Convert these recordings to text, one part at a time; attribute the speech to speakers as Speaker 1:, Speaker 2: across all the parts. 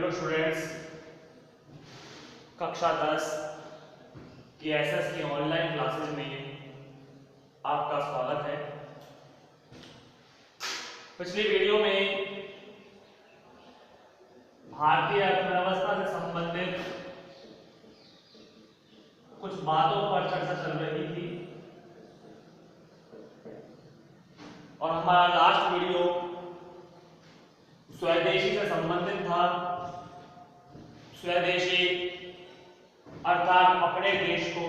Speaker 1: Dear students, कक्षा 10 की SS की ऑनलाइन क्लासेज में आपका स्वागत है। पिछली वीडियो में भारतीय अर्थव्यवस्था से संबंधित कुछ बातों पर चर्चा चल रही थी और हमारा लास्ट वीडियो स्वदेशी से संबंधित था। स्वदेशी अर्थात अपने देश को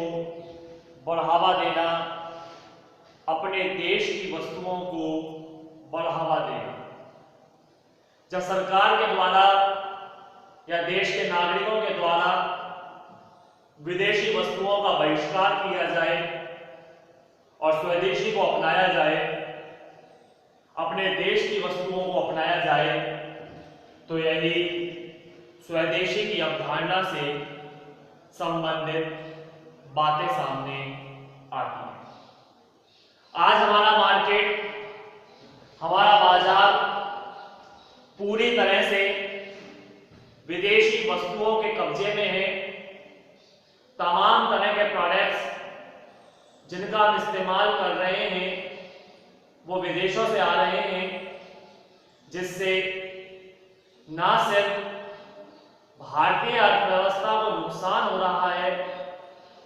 Speaker 1: बढ़ावा देना, अपने देश की वस्तुओं को बढ़ावा देना। जब सरकार के द्वारा या देश के नागरिकों के द्वारा विदेशी वस्तुओं का बहिष्कार किया जाए और स्वदेशी को अपनाया जाए, अपने देश की वस्तुओं को अपनाया जाए, तो यही स्वदेशी की अवधारणा से संबंधित बातें सामने आती हैं। आज हमारा मार्केट, हमारा बाजार पूरी तरह से विदेशी वस्तुओं के कब्जे में है। तमाम तरह के प्रोडक्ट्स जिनका हम इस्तेमाल कर रहे हैं वो विदेशों से आ रहे हैं, जिससे ना सिर्फ भारतीय अर्थव्यवस्था को नुकसान हो रहा है,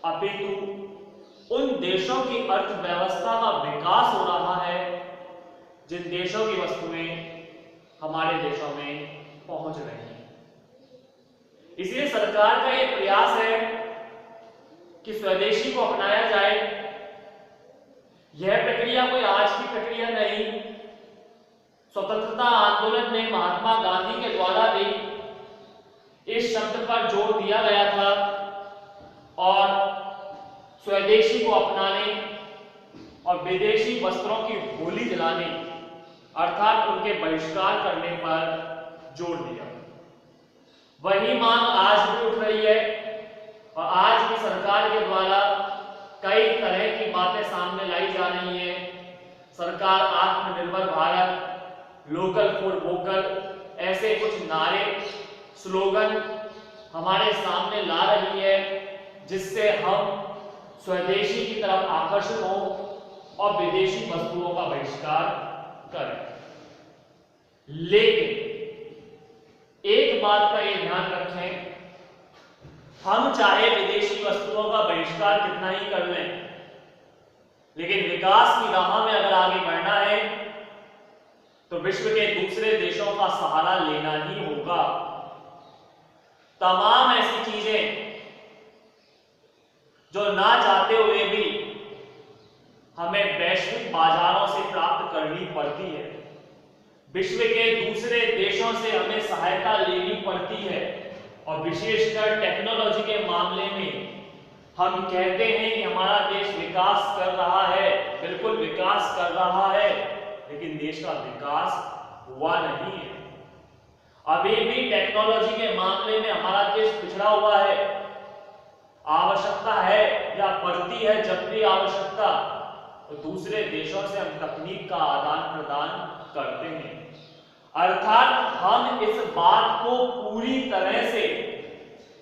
Speaker 1: अपितु उन देशों की अर्थव्यवस्था का विकास हो रहा है जिन देशों की वस्तुएं हमारे देशों में पहुंच रही हैं। इसलिए सरकार का यह प्रयास है कि स्वदेशी को अपनाया जाए। यह प्रक्रिया कोई आज की प्रक्रिया नहीं। स्वतंत्रता आंदोलन में महात्मा गांधी के द्वारा भी इस शब्द पर जोर दिया गया था और स्वदेशी को अपनाने और विदेशी वस्त्रों की होली जलाने अर्थात उनके बहिष्कार करने पर जोर दिया। वही मांग आज भी उठ रही है और आज भी सरकार के द्वारा कई तरह की बातें सामने लाई जा रही है। सरकार आत्मनिर्भर भारत, लोकल फॉर वोकल, ऐसे कुछ नारे, स्लोगन हमारे सामने ला रही है, जिससे हम स्वदेशी की तरफ आकर्षित हों और विदेशी वस्तुओं का बहिष्कार करें। लेकिन एक बात का ये ध्यान रखें, हम चाहे विदेशी वस्तुओं का बहिष्कार कितना ही कर लें, लेकिन विकास की राह में अगर आगे बढ़ना है तो विश्व के दूसरे देशों का सहारा लेना ही होगा। तमाम ऐसी चीजें जो ना चाहते हुए भी हमें वैश्विक बाजारों से प्राप्त करनी पड़ती है, विश्व के दूसरे देशों से हमें सहायता लेनी पड़ती है और विशेषकर टेक्नोलॉजी के मामले में हम कहते हैं कि हमारा देश विकास कर रहा है, बिल्कुल विकास कर रहा है, लेकिन देश का विकास हुआ नहीं है। अभी भी टेक्नोलॉजी के मामले में हमारा देश पिछड़ा हुआ है। आवश्यकता है या पड़ती है जब भी आवश्यकता, तो दूसरे देशों से हम तकनीक का आदान प्रदान करते हैं। अर्थात हम इस बात को पूरी तरह से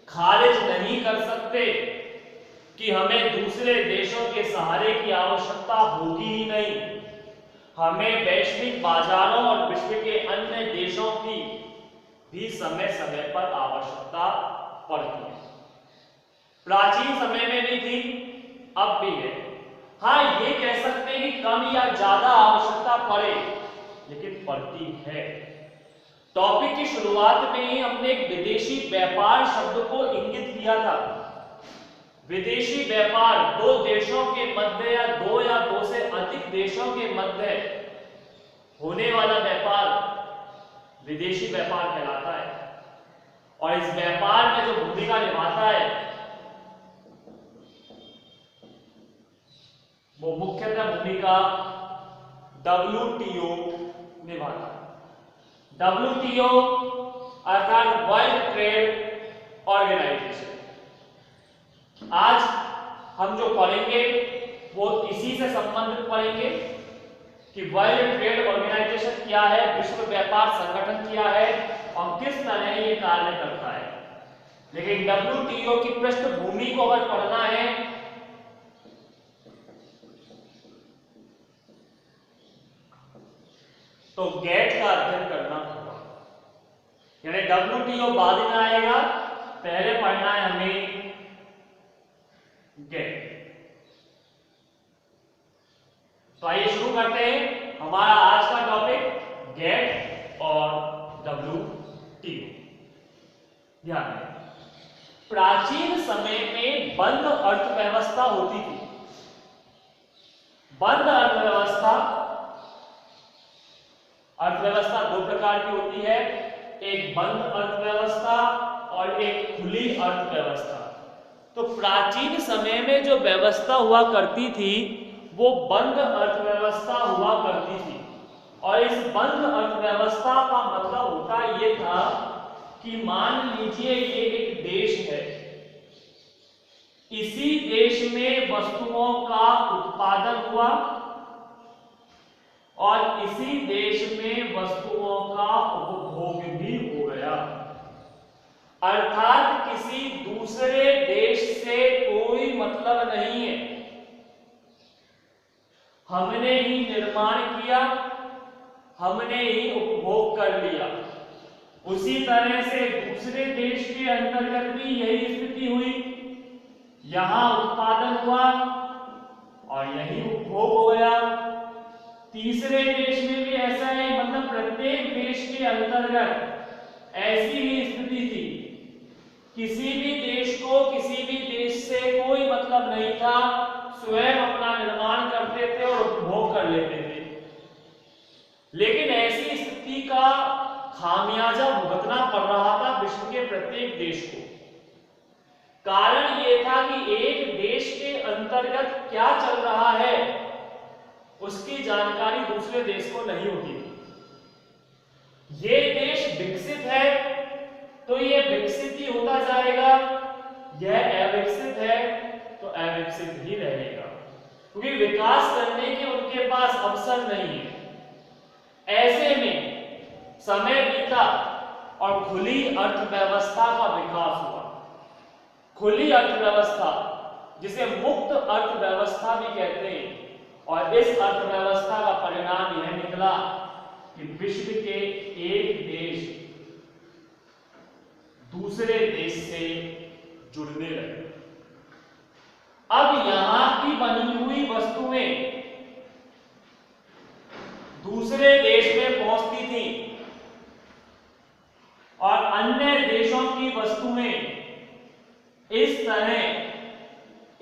Speaker 1: खारिज नहीं कर सकते कि हमें दूसरे देशों के सहारे की आवश्यकता होगी ही नहीं। हमें वैश्विक बाजारों और विश्व के अन्य देशों की भी समय समय पर आवश्यकता पड़ती है। प्राचीन समय में भी थी, अब भी है। हाँ, ये कह सकते हैं कि कम या ज्यादा आवश्यकता पड़े, लेकिन पड़ती है। टॉपिक की शुरुआत में ही हमने एक विदेशी व्यापार शब्द को इंगित किया था। विदेशी व्यापार दो देशों के मध्य या दो से अधिक देशों के मध्य होने वाला व्यापार विदेशी व्यापार कहलाता है। और इस व्यापार में जो भूमिका निभाता है वो मुख्यतः भूमिका WTO निभाता है। WTO अर्थात वर्ल्ड ट्रेड ऑर्गेनाइजेशन। आज हम जो पढ़ेंगे वो इसी से संबंधित पढ़ेंगे कि वर्ल्ड ट्रेड ऑर्गेनाइजेशन क्या है, विश्व व्यापार संगठन क्या है और किस तरह ये कार्य करता है। लेकिन WTO की पृष्ठभूमि को अगर पढ़ना है तो गेट का अध्ययन करना होगा। यानी WTO बाद में आएगा, पहले पढ़ना है हमें गेट। तो आइए शुरू करते हैं हमारा आज का टॉपिक गेट और WTO। ध्यान दें, प्राचीन समय में बंद अर्थव्यवस्था होती थी। बंद अर्थव्यवस्था दो प्रकार की होती है, एक बंद अर्थव्यवस्था और एक खुली अर्थव्यवस्था। तो प्राचीन समय में जो व्यवस्था हुआ करती थी वो बंद अर्थव्यवस्था हुआ करती थी। और इस बंद अर्थव्यवस्था का मतलब होता ये था कि मान लीजिए ये एक देश है, इसी देश में वस्तुओं का उत्पादन हुआ और इसी देश में वस्तुओं का उपभोग भी हो गया। अर्थात किसी दूसरे देश से कोई मतलब नहीं है, हमने ही निर्माण किया, हमने ही उपभोग कर लिया। उसी तरह से दूसरे देश के अंतर्गत भी यही स्थिति हुई, यहां उत्पादन हुआ और यही उपभोग हो गया। तीसरे देश में भी ऐसा है, मतलब प्रत्येक देश के अंतर्गत ऐसी ही स्थिति थी। किसी भी देश को किसी भी देश से कोई मतलब नहीं था, स्वयं अपना निर्माण करते थे और उपभोग कर लेते थे। लेकिन ऐसी स्थिति का खामियाजा भुगतना पड़ रहा था विश्व के प्रत्येक देश को। कारण यह था कि एक देश के अंतर्गत क्या चल रहा है उसकी जानकारी दूसरे देश को नहीं होती थी। ये देश विकसित है तो ये विकसित ही होता जाएगा, यह अविकसित है तो अविकसित ही रहेगा, क्योंकि विकास करने के उनके पास अवसर नहीं है। ऐसे में समय बीता और खुली अर्थव्यवस्था का विकास हुआ। खुली अर्थव्यवस्था जिसे मुक्त अर्थव्यवस्था भी कहते हैं, और इस अर्थव्यवस्था का परिणाम यह निकला कि विश्व के एक देश दूसरे देश से जुड़ने लगे। अब यहां की बनी हुई वस्तुएं दूसरे देश में पहुंचती थी और अन्य देशों की वस्तुएं इस तरह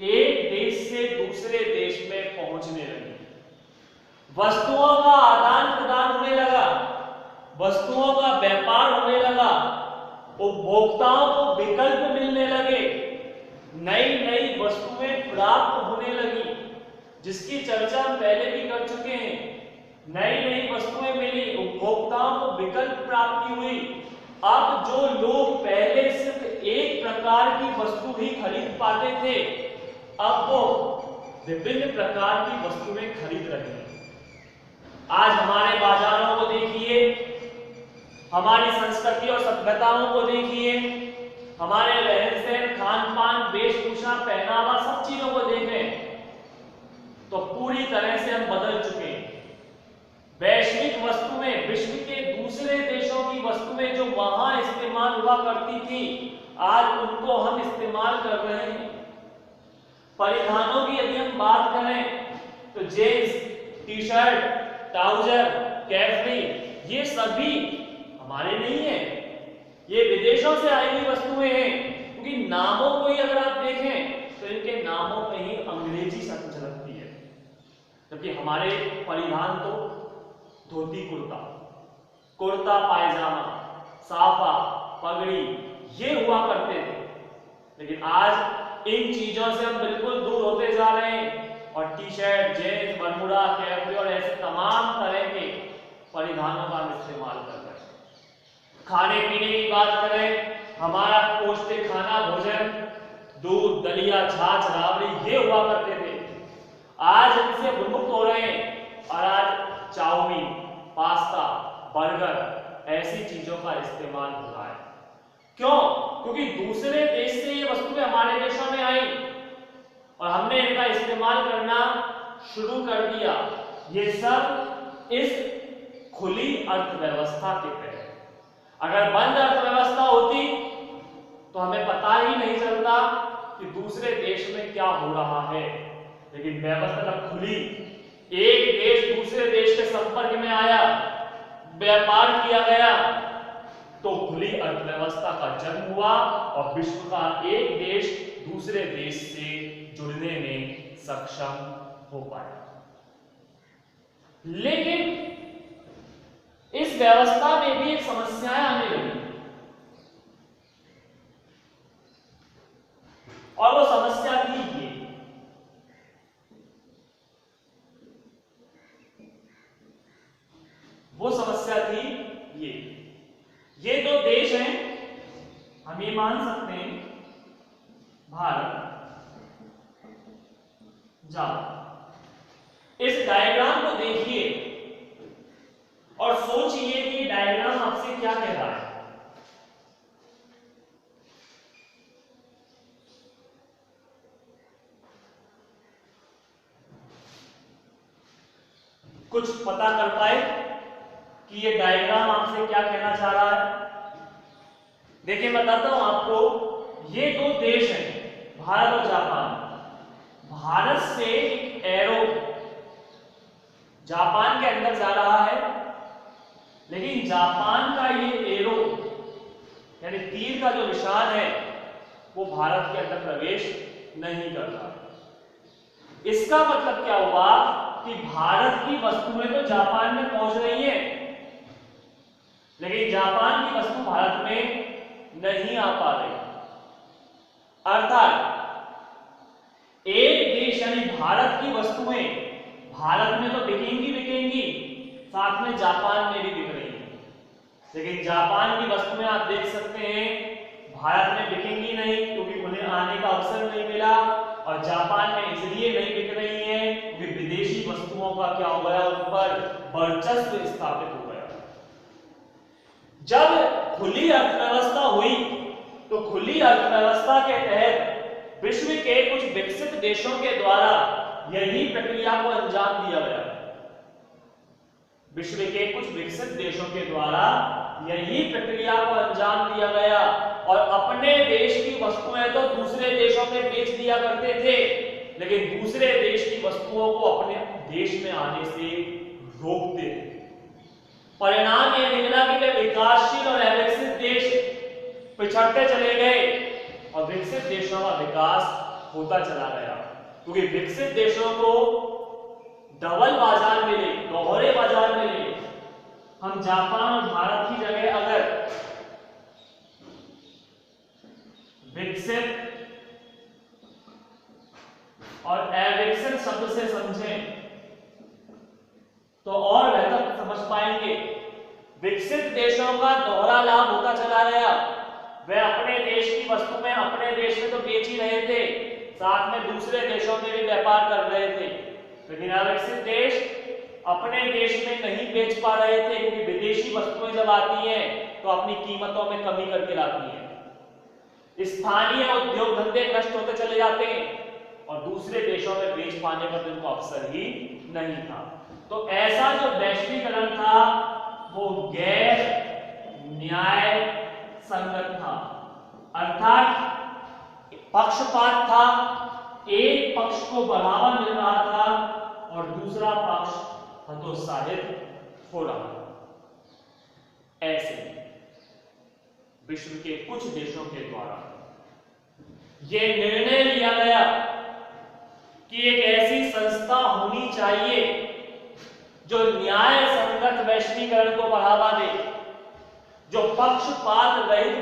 Speaker 1: एक देश से दूसरे देश में पहुंचने लगी। वस्तुओं का आदान प्रदान होने लगा, वस्तुओं का व्यापार होने लगा, उपभोक्ताओं को विकल्प मिलने लगे, नई नई वस्तुएं प्राप्त होने लगी, जिसकी चर्चा हम पहले भी कर चुके हैं। नई नई वस्तुएं मिली, उपभोक्ताओं को विकल्प प्राप्ति हुई। अब जो लोग पहले सिर्फ एक प्रकार की वस्तु ही खरीद पाते थे, अब वो विभिन्न प्रकार की वस्तुएं खरीद रहे हैं। आज हमारे बाजारों को देखिए, हमारी संस्कृति और सभ्यताओं को देखिए, हमारे रहन सहन, खान पान, वेशभूषा, पहनावा, सब चीजों को देखें तो पूरी तरह से हम बदल चुके हैं। वैश्विक वस्तुएं, विश्व के दूसरे देशों की वस्तुएं जो वहां इस्तेमाल हुआ करती थी, आज उनको हम इस्तेमाल कर रहे हैं। परिधानों की यदि हम बात करें तो जींस, टी शर्ट, ट्राउजर, कैफ्री, ये सभी हमारे नहीं है, ये विदेशों से आई हुई वस्तुएं हैं। क्योंकि नामों को ही अगर आप देखें तो इनके नामों में ही अंग्रेजी शब्द झलकती है, जबकि हमारे परिधान तो धोती कुर्ता, कुर्ता पायजामा, साफा, पगड़ी, ये हुआ करते थे। लेकिन आज इन चीजों से हम बिल्कुल दूर होते जा रहे हैं और टी शर्ट, जींस, बरमूडा, कैफ्री और ऐसे तमाम तरह के परिधानों का इस्तेमाल कर रहे हैं। खाने पीने की बात करें, हमारा पौष्टिक खाना, भोजन, दूध, दलिया, छाछ, राबड़ी, ये हुआ करते थे। आज इनसे विमुक्त हो रहे हैं और आज चाउमीन, पास्ता, बर्गर, ऐसी चीजों का इस्तेमाल हो रहा है। क्यों? क्योंकि दूसरे देश से ये वस्तुएं हमारे देशों में आई और हमने इनका इस्तेमाल करना शुरू कर दिया। ये सब इस खुली अर्थव्यवस्था के तहत। अगर बंद अर्थव्यवस्था होती तो हमें पता ही नहीं चलता कि दूसरे देश में क्या हो रहा है। लेकिन व्यवस्था जब खुली, एक देश दूसरे देश के संपर्क में आया, व्यापार किया गया, तो खुली अर्थव्यवस्था का जन्म हुआ और विश्व का एक देश दूसरे देश से जुड़ने में सक्षम हो पाया। लेकिन इस व्यवस्था में भी एक समस्याएं आने लगी और वो समस्या थी ये दो देश हैं, हम ये मान सकते हैं, भारत, जापान। इस डायग्राम को देखिए और सोचिए कि डायग्राम आपसे क्या कह रहा है। कुछ पता कर पाए कि ये डायग्राम आपसे क्या कहना चाह रहा है? देखिए बताता हूं आपको, ये दो देश हैं, भारत और जापान। भारत से एक एरो जापान के अंदर जा रहा है, लेकिन जापान का ये एरो यानी तीर का जो निशान है वो भारत के अंदर प्रवेश नहीं कर रहा। इसका मतलब क्या हुआ कि भारत की वस्तुएं तो जापान में पहुंच रही हैं, लेकिन जापान की वस्तु भारत में नहीं आ पा रही। अर्थात एक देश यानी भारत की वस्तुएं भारत में तो बिकेंगी, साथ में जापान में भी बिक रही है। लेकिन जापान की वस्तुएं आप देख सकते हैं भारत में बिकेंगी नहीं, क्योंकि उन्हें आने का अवसर नहीं मिला, और जापान में इसलिए नहीं बिक रही है क्योंकि विदेशी वस्तुओं का क्या हो गया, उन पर वर्चस्व स्थापित हो गया। जब खुली अर्थव्यवस्था हुई तो खुली अर्थव्यवस्था के तहत विश्व के कुछ विकसित देशों के द्वारा यही प्रक्रिया को अंजाम दिया गया। विश्व के कुछ विकसित देशों के द्वारा यही प्रक्रिया को अंजाम दिया गया और अपने देश की वस्तुएं तो दूसरे देशों में बेच दिया करते थे, लेकिन दूसरे देश की वस्तुओं को अपने देश में आने से रोकते थे। परिणाम यह निकला कि वे विकासशील और अविकसित देश पिछड़ते चले गए और विकसित देशों का विकास होता चला गया, क्योंकि विकसित देशों को डबल बाजार मिले, दोहरे बाजार मिले। हम जापान और भारत की जगह अगर विकसित और अविकसित शब्द से समझें तो और बेहतर समझ पाएंगे। विकसित देशों का दोहरा लाभ होता चला गया। वे अपने देश की वस्तुएं अपने देश में तो बेच ही रहे थे, साथ में दूसरे देशों में भी व्यापार कर रहे थे, लेकिन अविकसित देश अपने देश में नहीं बेच पा रहे थे, क्योंकि विदेशी वस्तुएं जब आती हैं तो अपनी कीमतों में कमी करके लाती हैं। स्थानीय उद्योग धंधे नष्ट होते चले जाते हैं और दूसरे देशों में बेच पाने का उनको अवसर ही नहीं था। तो ऐसा जो वैश्वीकरण था वो गैर न्याय संगत था, अर्थात पक्षपात था। एक पक्ष को बढ़ावा मिल रहा था और दूसरा पक्ष हतोत्साहित हो रहा था। ऐसे विश्व के कुछ देशों के द्वारा यह निर्णय लिया गया कि एक ऐसी संस्था होनी चाहिए जो न्याय संगत वैश्वीकरण को बढ़ावा दे, जो पक्षपात रहित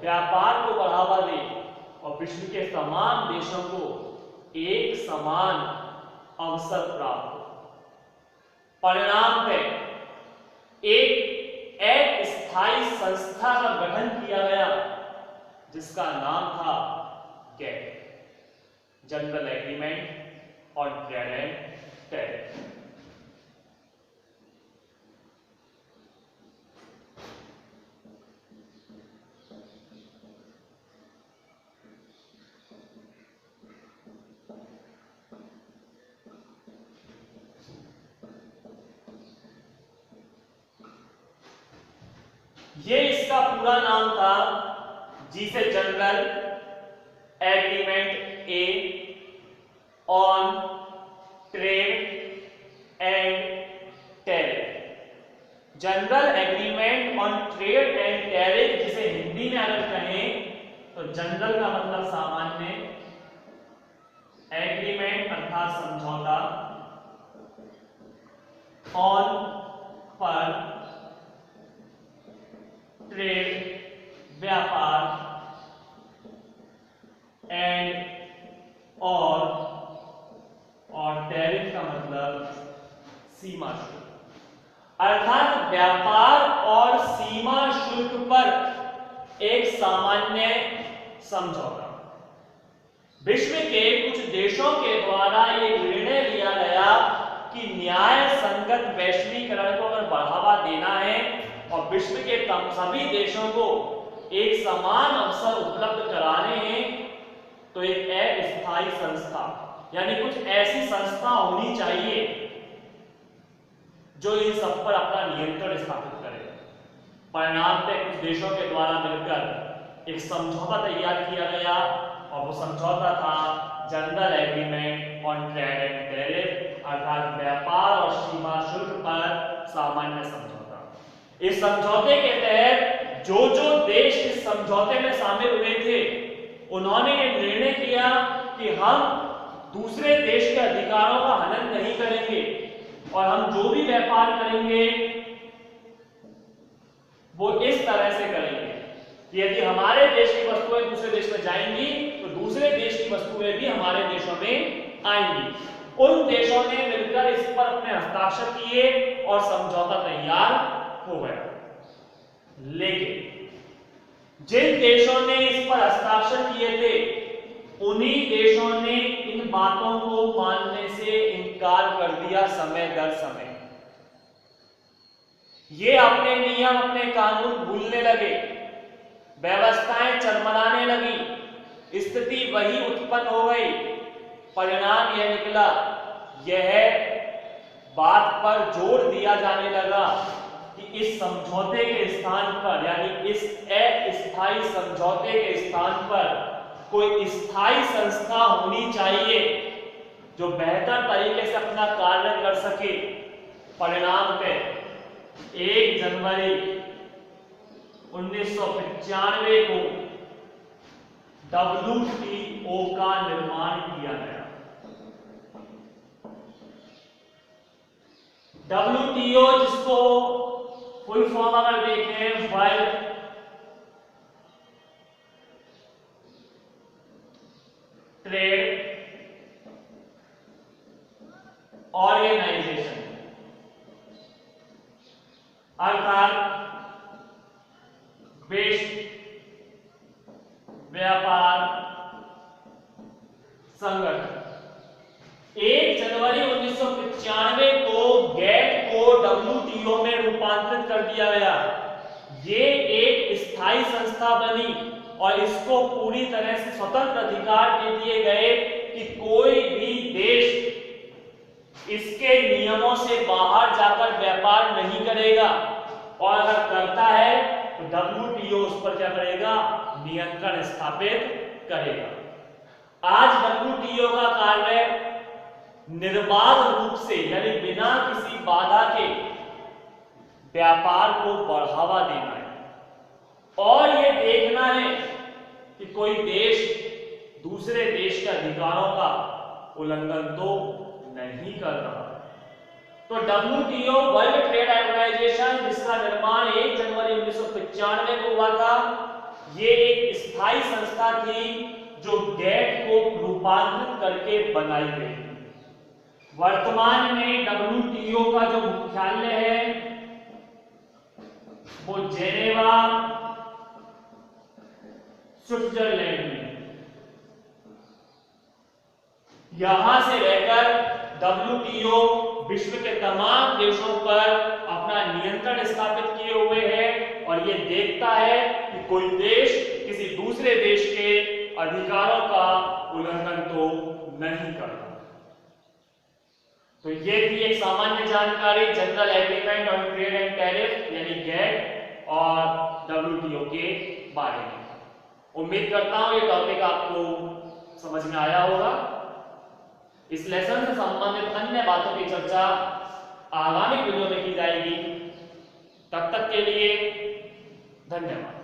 Speaker 1: व्यापार को बढ़ावा दे और विश्व के तमाम देशों को एक समान अवसर प्राप्त हो। परिणाम में एक अस्थायी संस्था का गठन किया गया जिसका नाम था गैट, जनरल एग्रीमेंट और ट्रेड एंड टैरिफ। ये इसका पूरा नाम था, जी से general agreement A on trade and tariff. General agreement on trade and tariff, जिसे हिंदी में अगर कहें तो जनरल का मतलब सामान्य, एग्रीमेंट अर्थात समझौता, ऑन पर ट्रेड व्यापार, एंड और टैरिफ का मतलब सीमा शुल्क, अर्थात व्यापार और सीमा शुल्क पर एक सामान्य समझौता। विश्व के कुछ देशों के द्वारा ये निर्णय लिया गया कि न्याय संगत वैश्वीकरण को अगर बढ़ावा देना है और विश्व के सभी देशों को एक समान अवसर उपलब्ध कराने हैं, तो एक अस्थायी संस्था यानी कुछ ऐसी संस्था होनी चाहिए जो इन सब पर अपना नियंत्रण स्थापित करे। परिणाम पे कुछ देशों के द्वारा मिलकर एक समझौता तैयार किया गया और वो समझौता था general agreement on trade and tariff, अर्थात व्यापार और सीमा शुल्क पर सामान्य समझौता। इस समझौते के तहत जो जो देश इस समझौते में शामिल हुए थे, उन्होंने ये निर्णय किया कि हम दूसरे देश के अधिकारों का हनन नहीं करेंगे और हम जो भी व्यापार करेंगे वो इस तरह से करेंगे कि यदि हमारे देश की वस्तुएं दूसरे देश में जाएंगी तो दूसरे देश की वस्तुएं भी हमारे देशों में आएंगी। उन देशों ने मिलकर इस पर अपने हस्ताक्षर किए और समझौता तैयार हो गया। लेकिन जिन देशों ने इस पर हस्ताक्षर किए थे, उन्हीं देशों ने इन बातों को मानने से इनकार कर दिया समय दर समय। ये अपने नियम, अपने कानून भूलने लगे, व्यवस्थाएं चरमराने लगी, स्थिति वही उत्पन्न हो गई। परिणाम यह निकला, यह बात पर जोर दिया जाने लगा कि इस समझौते के स्थान पर, यानी इस अस्थायी समझौते के स्थान पर कोई स्थायी संस्था होनी चाहिए जो बेहतर तरीके से अपना कार्य कर सके। परिणाम पे 1 जनवरी 1995 को WTO का निर्माण किया गया। WTO, जिसको फुल फॉर्म अगर देखें, वर्ल्ड ट्रेड ऑर्गेनाइजेशन, अर्थात विश्व व्यापार संगठन। 1 जनवरी 1995 को गैट को WTO में रूपांतरित कर दिया गया। ये एक स्थायी संस्था बनी और इसको पूरी तरह से स्वतंत्र अधिकार दे दिए गए कि कोई भी देश इसके नियमों से बाहर जाकर व्यापार नहीं करेगा, और अगर करता है तो WTO उस पर क्या करेगा, नियंत्रण स्थापित करेगा। आज WTO का कार्य निर्बाध रूप से, यानी बिना किसी बाधा के व्यापार को बढ़ावा देना है और ये देखना है कि कोई देश दूसरे देश के अधिकारों का उल्लंघन तो नहीं कर रहा। तो WTO वर्ल्ड ट्रेड ऑर्गेनाइजेशन, जिसका निर्माण 1 जनवरी 1995 को हुआ था, ये एक स्थायी संस्था थी जो गैट को रूपांतरित करके बनाई गई। वर्तमान में WTO का जो मुख्यालय है वो जेनेवा, स्विट्जरलैंड में। यहां से रहकर WTO विश्व के तमाम देशों पर अपना नियंत्रण स्थापित किए हुए है और ये देखता है कि कोई देश किसी दूसरे देश के अधिकारों का उल्लंघन तो नहीं करता। तो ये थी एक सामान्य जानकारी general agreement on trade and tariff यानी गैट। और WTO के बारे में। उम्मीद करता हूं ये टॉपिक आपको समझ में आया होगा। इस लेसन से संबंधित अन्य बातों की चर्चा आगामी वीडियो में की जाएगी। तब तक के लिए धन्यवाद।